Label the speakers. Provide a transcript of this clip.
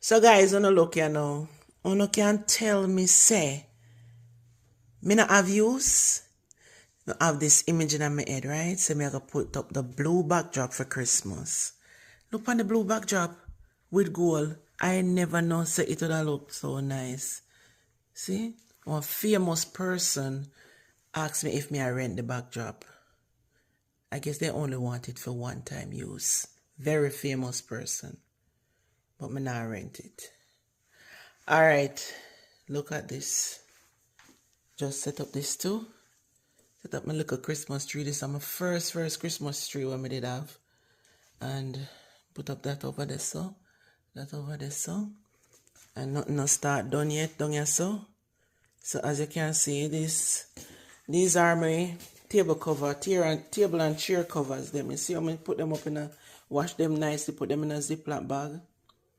Speaker 1: So guys, on look here now. You can tell me say, me not have use. I have this image in my head, right? So me I gonna put up the blue backdrop for Christmas. Look on the blue backdrop with gold. I never know say it would have look so nice. See? One famous person asked me if me I rent the backdrop. I guess they only want it for one time use. Very famous person. But me not rent it. Alright. Look at this. Just set up this too. Set up my little Christmas tree. This is my first Christmas tree what I did have. And put up that over there so. That over there so. And nothing no start done yet down here so. So as you can see, these are my table cover, table and chair covers. Them you see how I put them up in a wash them nicely, put them in a Ziploc bag.